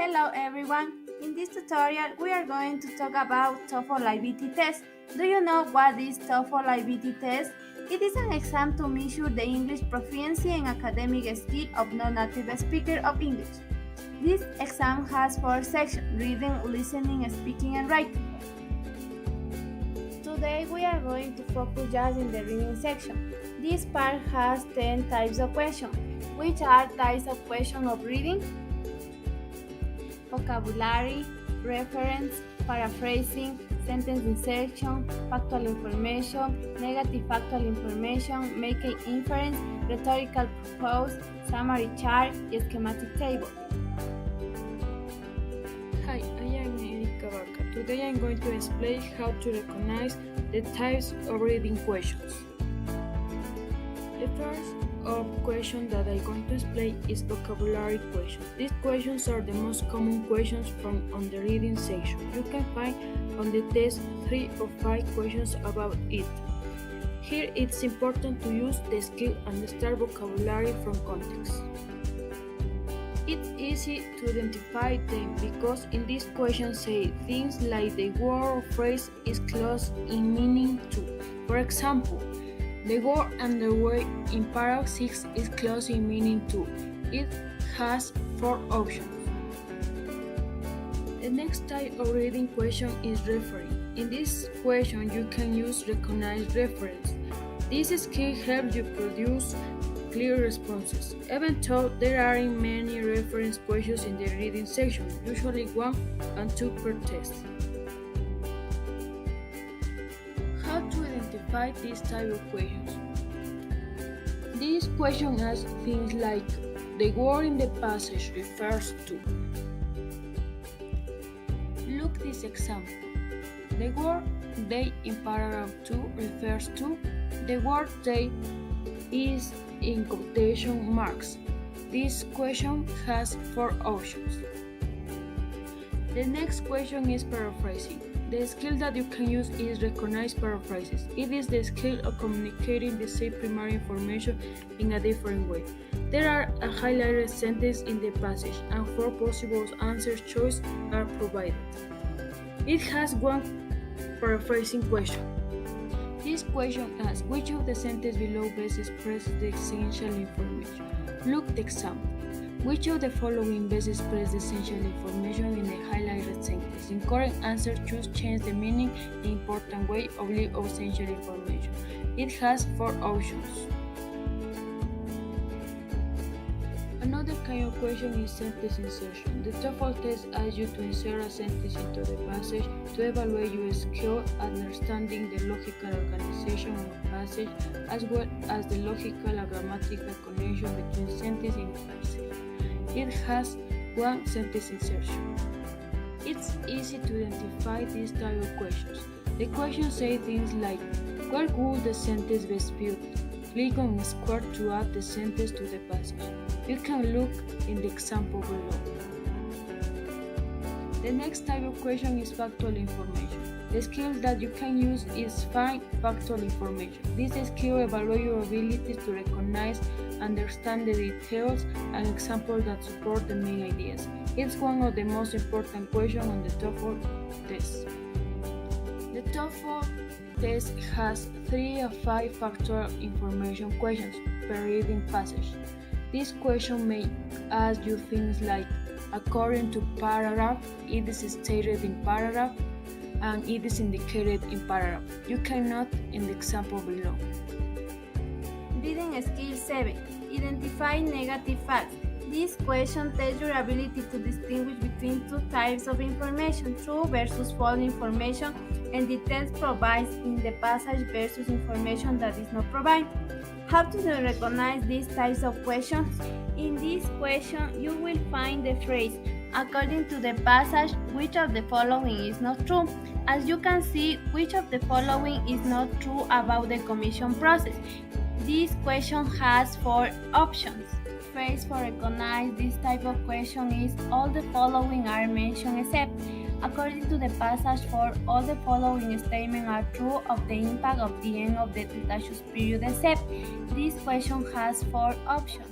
Hello everyone! In this tutorial we are going to talk about TOEFL IBT test. Do you know what is TOEFL IBT test? It is an exam to measure the English proficiency and academic skill of non-native speaker of English. This exam has 4 sections: reading, listening, speaking, and writing. Today we are going to focus just in the reading section. This part has 10 types of questions. Which are types of questions of reading? Vocabulary, reference, paraphrasing, sentence insertion, factual information, negative factual information, making inference, rhetorical purpose, summary chart, schematic table. Hi, I am Erika Vaca. Today I am going to explain how to recognize the types of reading questions. The first question that I'm going to explain is vocabulary questions. These questions are the most common questions from on the reading section. You can find on the test 3 or 5 questions about it. Here it's important to use the skill and understand vocabulary from context. It's easy to identify them because in this question say things like the word or phrase is close in meaning to. For example, the word underway in paragraph 6 is close in meaning to. It has 4 options. The next type of reading question is referring. In this question, you can use recognized reference. This skill helps you produce clear responses. Even though there aren't many reference questions in the reading section, usually 1 and 2 per test. How to identify this type of questions? This question asks things like the word in the passage refers to. Look this example. The word they in paragraph 2 refers to. The word they is in quotation marks. This question has 4 options. The next question is paraphrasing. The skill that you can use is recognize paraphrases. It is the skill of communicating the same primary information in a different way. There are a highlighted sentence in the passage and 4 possible answer choices are provided. It has 1 paraphrasing question. This question asks which of the sentences below best expresses the essential information. Look the example. Which of the following best expresses the essential information in the highlighted sentence? In correct answer, choose change the meaning in important way of leave of essential information. It has 4 options. Another kind of question is sentence insertion. The TOEFL test asks you to insert a sentence into the passage to evaluate your skill at understanding the logical organization of a passage as well as the logical and grammatical connection between sentences in the passage. It has 1 sentence insertion. It's easy to identify this type of questions. The questions say things like, where would the sentence be spelled? Click on square to add the sentence to the passage. You can look in the example below. The next type of question is factual information. The skill that you can use is find factual information. This skill evaluates your ability to recognize, understand the details, and examples that support the main ideas. It's one of the most important questions on the TOEFL test. The TOEFL test has 3 or 5 factual information questions per reading passage. This question may ask you things like, according to paragraph, it is stated in paragraph, and it is indicated in paragraph. You can note in the example below. Reading skill 7. Identify negative facts. This question tests your ability to distinguish between 2 types of information, true versus false information, and details provided in the passage versus information that is not provided. How to recognize these types of questions? In this question, you will find the phrase, according to the passage, which of the following is not true. As you can see, which of the following is not true about the commission process. This question has 4 options. Phrase for recognize this type of question is all the following are mentioned except. According to the passage 4, all the following statements are true of the impact of the end of the Cretaceous period except. This question has 4 options.